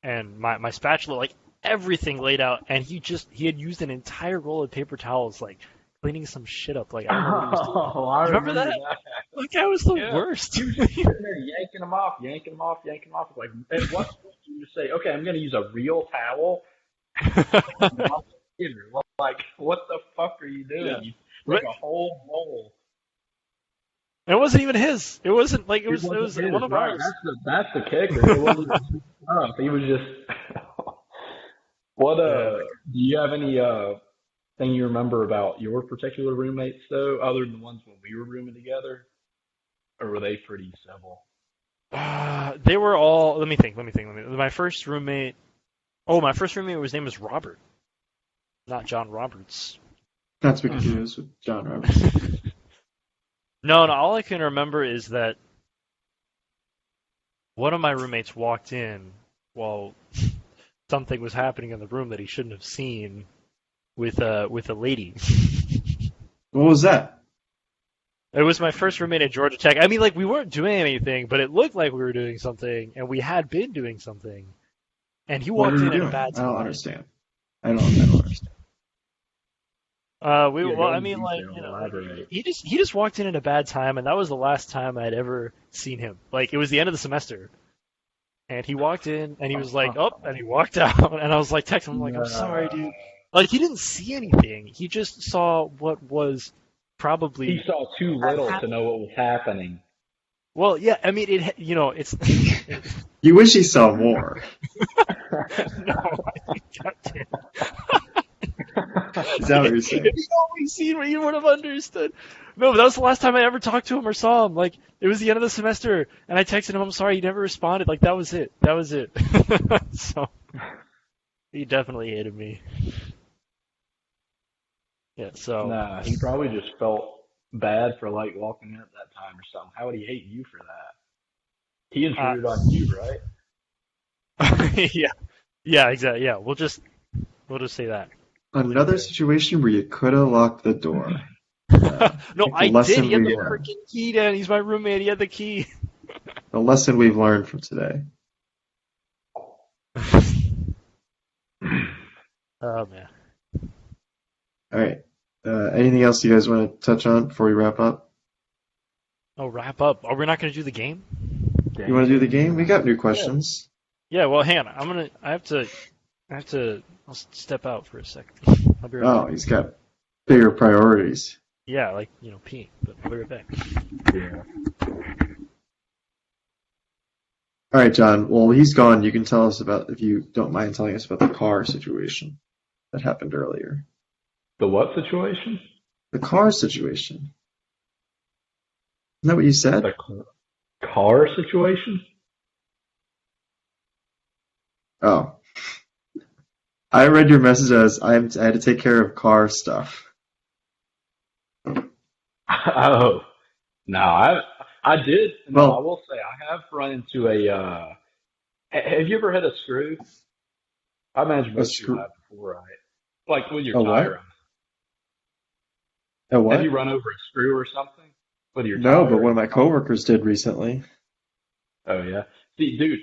and my spatula, like everything laid out. And he had used an entire roll of paper towels, like cleaning some shit up. Like I don't know what he was doing. Oh, I You remember remember that? that. That guy was the Yeah. worst. He was just sitting there yanking them off, yanking them off, yanking them off. Like, at what point do you just say, okay, I'm going to use a real towel? Like, what the fuck are you doing? Yeah. You But take a whole bowl. it wasn't even his. It wasn't like it It was wasn't his, one of right? ours. That's the kicker. It wasn't his stuff. He was just. What Yeah. do you have any thing you remember about your particular roommates though, other than the ones when we were rooming together, or were they pretty civil? They were all. Let me think. My first roommate. Oh, my first roommate. His name was Robert, not John Roberts. That's what confused with John Roberts. No. All I can remember is that one of my roommates walked in while something was happening in the room that he shouldn't have seen with a lady. What was that? It was my first roommate at Georgia Tech. I mean, like, we weren't doing anything, but it looked like we were doing something, and we had been doing something. And he What walked were you in at a doing? bad I don't time. understand. I don't understand. Yeah, Well, go I into mean, like, detail, elaborate. he just walked in at a bad time, and that was the last time I'd ever seen him. Like, it was the end of the semester, and he walked in, and he was like, "Oh," and he walked out, and I was like, texting him, like, "I'm sorry, dude." Like, he didn't see anything. He just saw what was probably He saw too little to know what was happening. Well, yeah. I mean, it's You wish he saw more. no. Goddamn. Is that what you're saying? If you'd only seen what you would have understood. No, but that was the last time I ever talked to him or saw him. Like, it was the end of the semester, and I texted him, "I'm sorry," he never responded. Like, that was it. That was it. So, he definitely hated me. Yeah, so. Nah, he probably just felt bad for like walking in at that time or something. How would he hate you for that? He intruded on you, right? Yeah, exactly. Yeah, we'll just say that. Another situation where you could have locked the door. No, the I did. lesson He had the we freaking key, Dan. He's my roommate. He had the key. The lesson we've learned from today. Oh man. All right. Anything else you guys want to touch on before we wrap up? Oh, wrap up. Are we not going to do the game? You want to do the game? We got new questions. Yeah. Well, hang on. I have to. I'll step out for a second. I'll be right Oh, back. he's got bigger priorities. Yeah, like peeing. But I'll be right back. Yeah. All right, John. Well, he's gone. You can tell us about, if you don't mind telling us about the car situation that happened earlier. The what situation? The car situation. Isn't that what you said? The car situation? Oh. I read your message as I had to take care of car stuff. Oh, no, I did. No, Well- I will say I have run into a. Have you ever hit a screw? I imagine most people have before, right? Like with your A what? tire. A what? Have you run over a screw or something with your No, tire? but one of my coworkers did recently. Oh yeah. See, dude,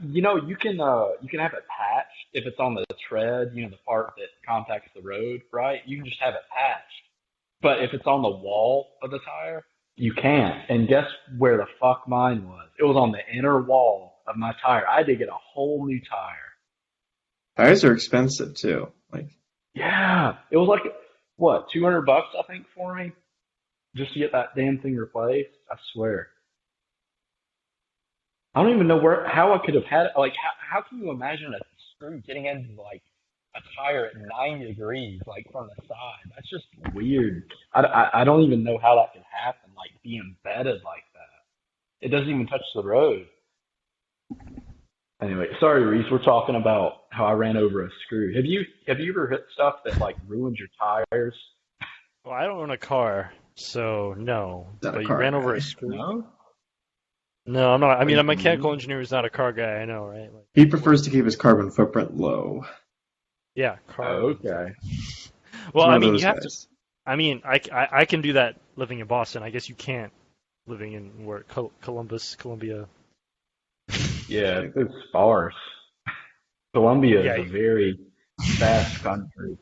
you can have it patched if it's on the tread, the part that contacts the road, right? You can just have it patched. But if it's on the wall of the tire, you can't. And guess where the fuck mine was? It was on the inner wall of my tire. I had to get a whole new tire. Tires are expensive too. Like, Yeah, it was like what, $200 I think for me, just to get that damn thing replaced. I swear. I don't even know how I could have had it. Like, how can you imagine a screw getting into like a tire at 90 degrees, like from the side? That's just weird. I don't even know how that could happen, like be embedded like that. It doesn't even touch the road. Anyway, sorry, Reese. We're talking about how I ran over a screw. Have you ever hit stuff that like ruins your tires? Well, I don't own a car, so no. Not a But you car ran over guy. a screw? No. No, I'm not. I mean, a mechanical engineer is not a car guy. I know, right? Like, he prefers to keep his carbon footprint low. yeah, car. Oh, okay. Well, One I of mean, those you have to. guys. I mean, I can do that living in Boston. I guess you can't living in Columbia. Yeah, it's sparse. Colombia Yeah. is a very vast country.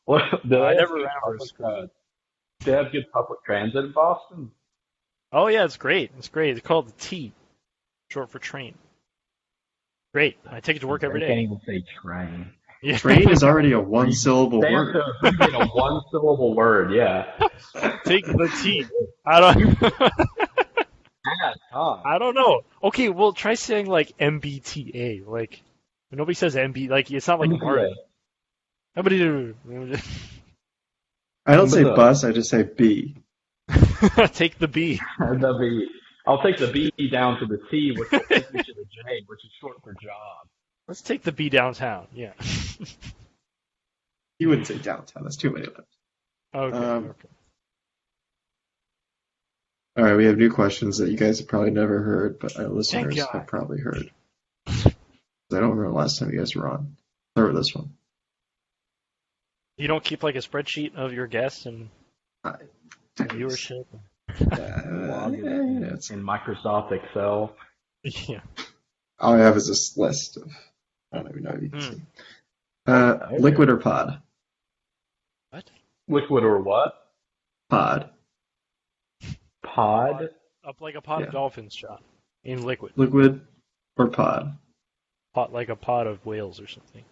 What? I never ran over a screw. Do they have good public transit in Boston? Oh yeah, it's great. It's great. It's called the T, short for train. Great. I take it to work every They can't day. even say train. Yeah. Train is already a one-syllable word. Damn, so a one-syllable word, yeah. Take the T. I don't. Yeah, Tom. I don't know. Okay, well, try saying like MBTA. Like nobody says MB. Like it's not like Mario. Nobody. I don't say What's up? bus, I just say B. Take the B. The B. I'll take the B down to the T, which will take me to the J, which is short for job. Let's take the B downtown. Yeah. You wouldn't say downtown, that's too many letters. Okay. Okay. All right, we have new questions that you guys have probably never heard, but our listeners God. have probably heard. I don't remember the last time you guys were on. Start with this one. You don't keep like a spreadsheet of your guests and I, viewership? it's, in Microsoft Excel. Yeah. all I have is this list of, I don't even know if you can Hmm. see. Okay. Liquid or pod? What? Liquid or what? Pod. Pod? Up like a pot Yeah. of dolphins, John. In liquid. Liquid or pod? Pot like a pot of whales or something.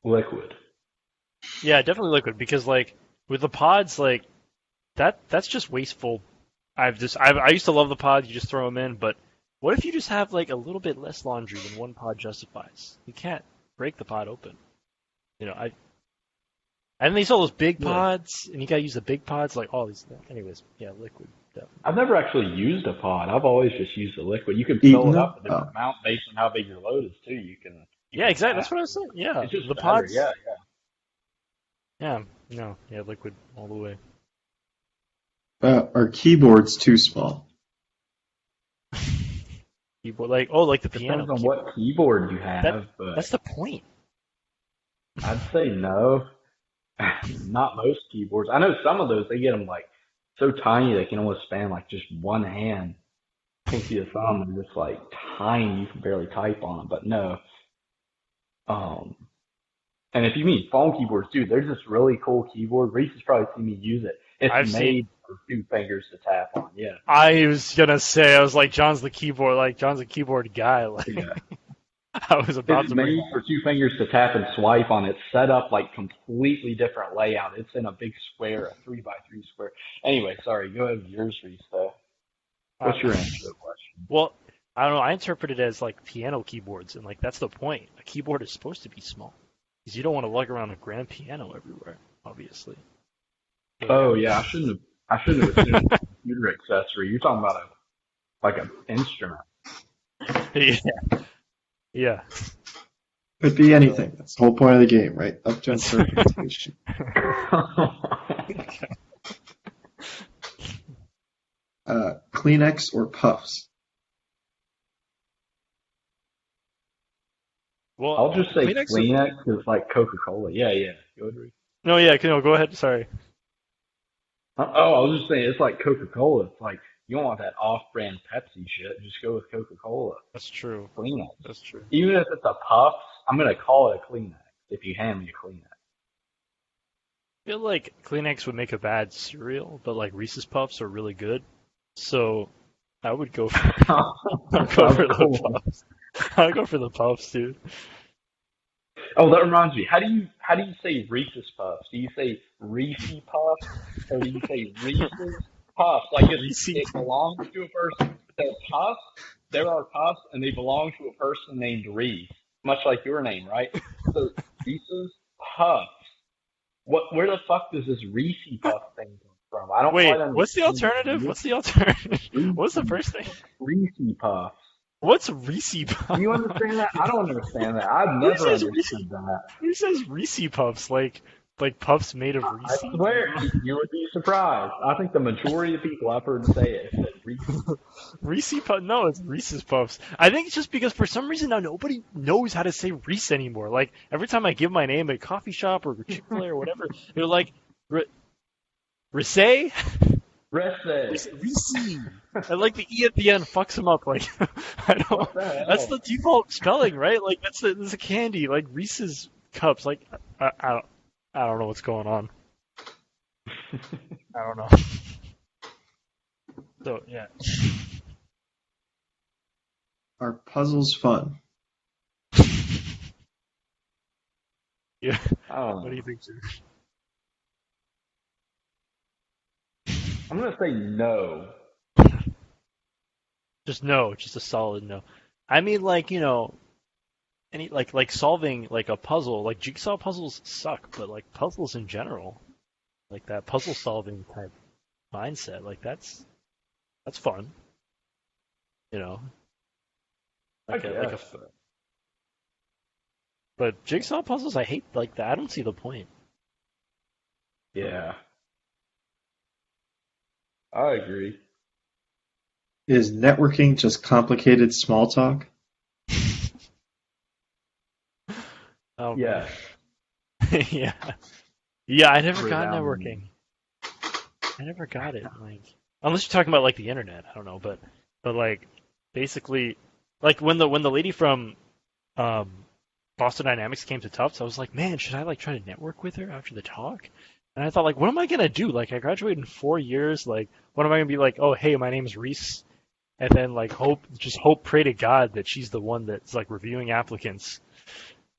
Liquid. Yeah, definitely liquid because like with the pods, like that's just wasteful. I used to love the pods. You just throw them in, but what if you just have like a little bit less laundry than one pod justifies? You can't break the pod open. You know, and they sell those big Yeah. pods, and you gotta use the big pods, like all these. Anyways, yeah, liquid. Definitely. I've never actually used a pod. I've always just used the liquid. You can Eaten fill it them? up a different Oh. amount based on how big your load is too. Yeah, exactly. That's what I was saying. Yeah, It's just the better. pods. Yeah. Yeah, no, yeah, liquid all the way. Are keyboards too small? Keyboard, like the piano. Depends on what keyboard you have, but That's the point. I'd say no. Not most keyboards. I know some of those, they get them like so tiny they can almost span like just one hand. Pinky to thumb, and just like tiny, you can barely type on them. But no. And if you mean phone keyboards, dude, there's this really cool keyboard. Reese has probably seen me use it. It's I've made for 2 fingers to tap on. Yeah. I was gonna say, I was like, John's the keyboard guy. Like, Yeah. I was about It's to bring. made for 2 fingers to tap and swipe on. It's set up like completely different layout. It's in a big square, a 3x3 square. Anyway, sorry. Go ahead with yours, Reese. What's your answer to the question? Well, I don't know. I interpret it as like piano keyboards, and like that's the point. A keyboard is supposed to be small, because you don't want to lug around a grand piano everywhere, obviously. Oh yeah, I shouldn't have assumed a computer accessory. You're talking about an instrument. Yeah. Yeah. Could be anything. That's the whole point of the game, right? Up to interpretation. Kleenex or Puffs? Well, I'll just say Kleenex. Kleenex is like Coca-Cola. Yeah. Go ahead, Reese. No, yeah, no, go ahead. Sorry. Oh, I was just saying it's like Coca-Cola. It's like you don't want that off-brand Pepsi shit. Just go with Coca-Cola. That's true. Kleenex. That's true. Even if it's a Puffs, I'm gonna call it a Kleenex if you hand me a Kleenex. I feel like Kleenex would make a bad cereal, but like Reese's Puffs are really good. So I would go for the Puffs. I'd go for the Puffs, dude. Oh, that reminds me. How do you say Reese's Puffs? Do you say Reese Puffs or do you say Reese's Puffs? Like it belongs to a person. They're Puffs. There are Puffs, and they belong to a person named Reese, much like your name, right? So Reese's Puffs. Where the fuck does this Reese Puff thing come from? I don't Wait, quite understand. what's the alternative? What's the alternative? What's the first thing? Reese Puffs. What's Reese Puffs? Do you understand that? I don't understand that. I've never says understood that. Who says Reese Puffs? Like puffs made of I Reese? swear, you would be surprised. I think the majority of people I've heard say it said Reese. Reese Puffs? No, it's Reese's Puffs. I think it's just because for some reason now nobody knows how to say Reese anymore. Like every time I give my name at a coffee shop or Chick-fil-A or whatever, they're like, Reese? Reese. Reese. And like the E at the end fucks them up. Like I don't. What the hell? That's the default spelling, right? Like that's a candy. Like Reese's cups. Like I don't know what's going on. I don't know. So yeah. Are puzzles fun? Yeah. Oh, What do you think, sir? I'm gonna say no. Just no. Just a solid no. I mean, like any like solving like a puzzle. Like jigsaw puzzles suck, but like puzzles in general, like that puzzle solving type mindset, like that's fun. Like I a, like a guess. But jigsaw puzzles, I hate like that. I don't see the point. Yeah. I agree. Is networking just complicated small talk? Oh, Yeah. man. Yeah. Yeah, I never got Resounding. networking. I never got it. Like, unless you're talking about like the internet, I don't know, but like basically, like when the lady from um Boston Dynamics came to Tufts, I was like, man, should I like try to network with her after the talk? And I thought, like, what am I gonna do? Like, I graduated in 4 years. Like, what am I gonna be like? Oh, hey, my name's Reese, and then like hope, pray to God that she's the one that's like reviewing applicants.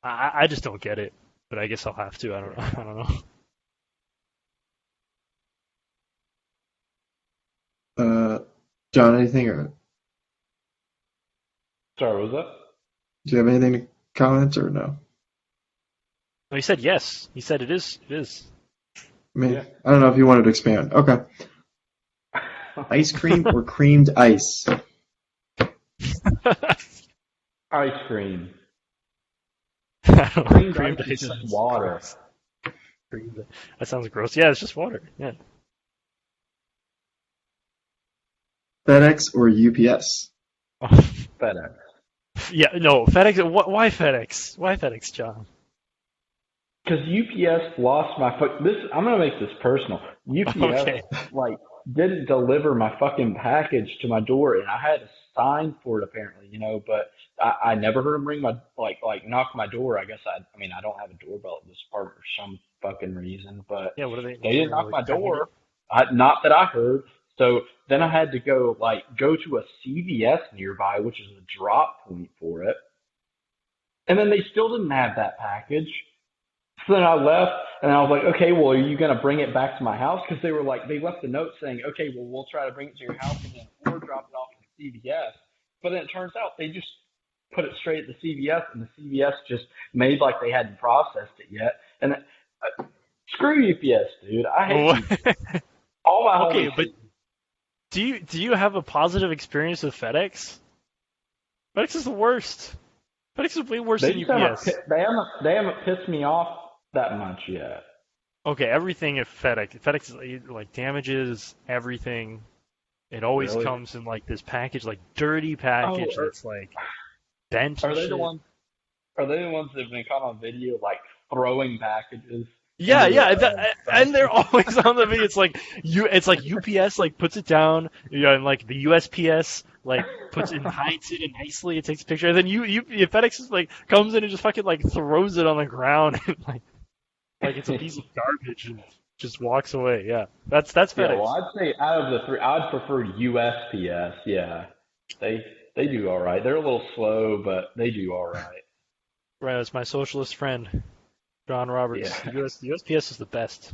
I just don't get it, but I guess I'll have to. I don't know. I don't know. John, anything, or Sorry, what was that? do you have anything to comment or no? No, he said yes. He said it is. It is. I mean, Yeah. I don't know if you wanted to expand. Okay. Ice cream or creamed ice? Ice cream. I don't know. Creamed Creamed ice is ice just sounds water. gross. That sounds gross. Yeah, it's just water. Yeah. FedEx or UPS? FedEx. Yeah. No. FedEx. Why FedEx? Why FedEx, John? Because UPS lost my this. I'm gonna make this personal. UPS Okay. like didn't deliver my fucking package to my door, and I had to sign for it apparently, But I never heard them ring my like knock my door. I guess I mean I don't have a doorbell at this apartment for some fucking reason, but Yeah. What are they? they didn't knock Like, my door. Not that I heard. So then I had to go to a CVS nearby, which is a drop point for it, and then they still didn't have that package. So then I left, and I was like, okay, well, are you going to bring it back to my house? Because they were like, they left a note saying, okay, well, we'll try to bring it to your house again or drop it off at the CVS. But then it turns out they just put it straight at the CVS, and the CVS just made like they hadn't processed it yet. And screw UPS, dude. I hate you. All my Okay, homies but do you have a positive experience with FedEx? FedEx is the worst. FedEx is way worse they than just haven't, UPS. they haven't pissed me off that much yet. Okay, everything at FedEx. FedEx is like damages everything. It always Really? comes in like this package, like dirty package Oh, that's like bent are and they shit. the ones? Are they the ones that have been caught on video like throwing packages? Yeah, into yeah, the and they're always on the video. It's like UPS like puts it down, and like the USPS like puts it, hides it nicely. It takes a picture, and then FedEx is like comes in and just fucking like throws it on the ground, and like it's a piece of garbage and just walks away. Yeah, that's Yeah, FedEx. well, I'd say out of the three, I'd prefer USPS. Yeah, they do all right. They're a little slow, but they do all right. Right, it's my socialist friend, John Roberts. Yeah, The USPS is the best.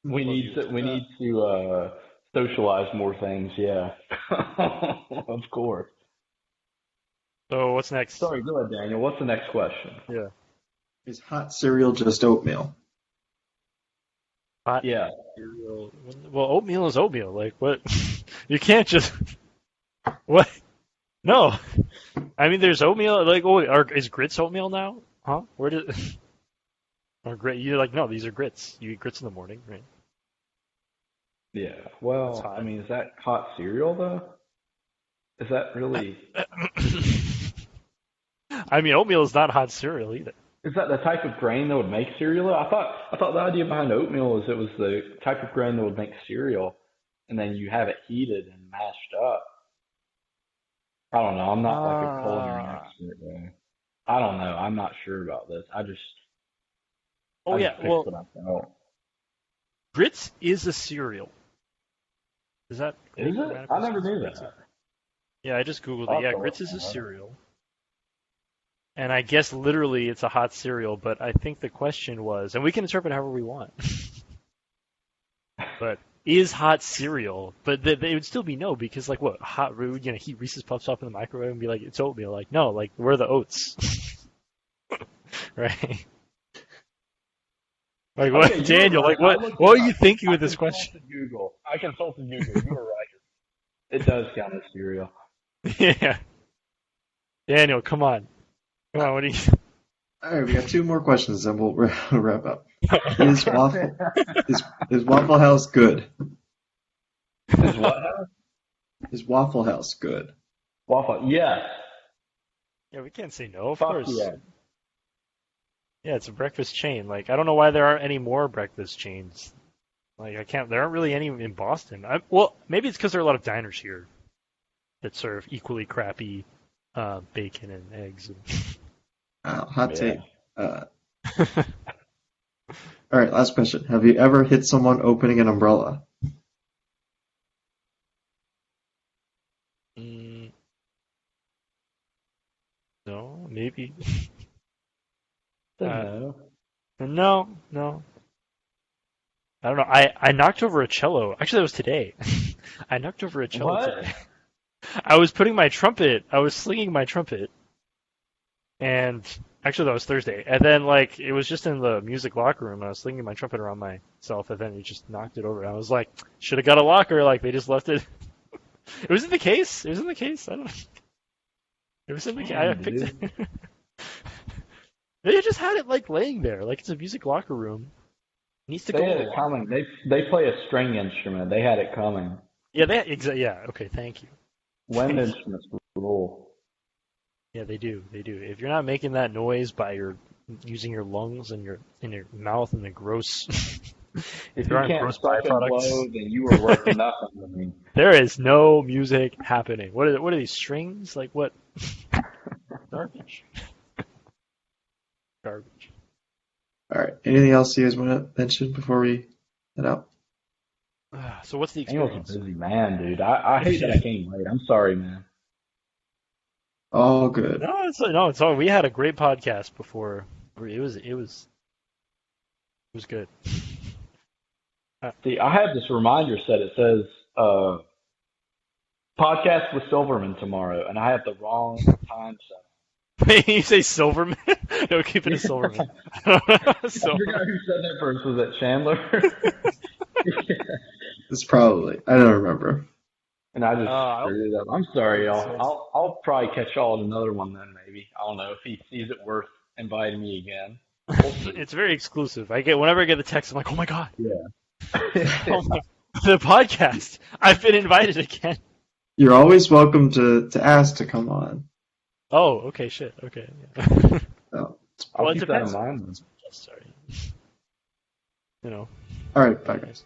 we need to socialize more things. Yeah, of course. So what's next? Sorry, go ahead, Daniel. What's the next question? Yeah. Is hot cereal just oatmeal? Hot Yeah, cereal. Well, oatmeal is oatmeal. Like what? You can't just what? No. I mean, there's oatmeal. Like, is grits oatmeal now? Huh? Where did? Or grit? You're like, no, these are grits. You eat grits in the morning, right? yeah. That's Well, hot. I mean, is that hot cereal though? Is that really? I mean, oatmeal is not hot cereal either. Is that the type of grain that would make cereal? I thought the idea behind oatmeal was it was the type of grain that would make cereal, and then you have it heated and mashed up. I don't know. I'm not like a culinary expert though. I don't know. I'm not sure about this. Oh I yeah. just picked Well, what I felt. grits is a cereal. Is that Is it? I never knew grits? that. Yeah, I just googled I'll it. Yeah, have to grits look is a that up. cereal. And I guess literally it's a hot cereal, but I think the question was, and we can interpret however we want, but is hot cereal? But they would still be no, because like what, hot, heat Reese's Puffs up in the microwave and be like, it's oatmeal. Like, no, like, where are the oats? Right? Like, what, Okay, you were Daniel, right. like, I looked what it were you up. thinking I with this question? consulted Google. You were right. It does count as cereal. Yeah. Daniel, come on. Come on, what do you. All right, we got two more questions, and we'll wrap up. Is Waffle House good? Is what? Is Waffle House good? Waffle, yes. Yeah, we can't say no, of Fuck course. yeah. Yeah, it's a breakfast chain. Like, I don't know why there aren't any more breakfast chains. Like, there aren't really any in Boston. Well, maybe it's because there are a lot of diners here that serve equally crappy bacon and eggs. Hot take. Yeah. All right, last question. Have you ever hit someone opening an umbrella? Mm, no, maybe. No. No. I don't know. I knocked over a cello. Actually, that was today. I knocked over a cello What? today. I was slinging my trumpet, and actually that was Thursday. And then like it was just in the music locker room, and I was slinging my trumpet around myself, and then it just knocked it over. And I was like, should have got a locker. Like they just left it. It was in the case. It was in the case. I don't know. It was in the case. I Damn, picked dude. it. They just had it like laying there, like it's a music locker room. It needs to They go. had it coming. They play a string instrument. They had it coming. Yeah, yeah. Okay, thank you. Wind instruments rule. Yeah, they do. They do. If you're not making that noise by using your lungs and your mouth and the gross, If there you aren't can't gross suck and blow, byproducts, then you were worth nothing to me. there is no music happening. What are these strings? Like what? Garbage. Garbage. All right. Anything else you guys want to mention before we head out? So what's the Daniel's a experience? busy man, dude. I hate that I came late. I'm sorry, man. All good. No, it's all. We had a great podcast before. It was good. See, I have this reminder set. It says podcast with Silverman tomorrow, and I have the wrong time set. You say Silverman? No, keep it a Silverman. I forgot who said that first. Was it Chandler? It's probably. I don't remember. And I just I'll- screwed it up. I'm sorry, y'all. I'll probably catch y'all at another one then, maybe. I don't know if he sees it worth inviting me again. We'll see. It's very exclusive. Whenever I get the text, I'm like, oh my god, Yeah. oh my, the podcast. I've been invited again. You're always welcome to ask to come on. Oh, okay, shit, okay. Yeah. Oh. I'll Well, it keep that in depends. mind. Sorry. You know. All right. Bye, guys.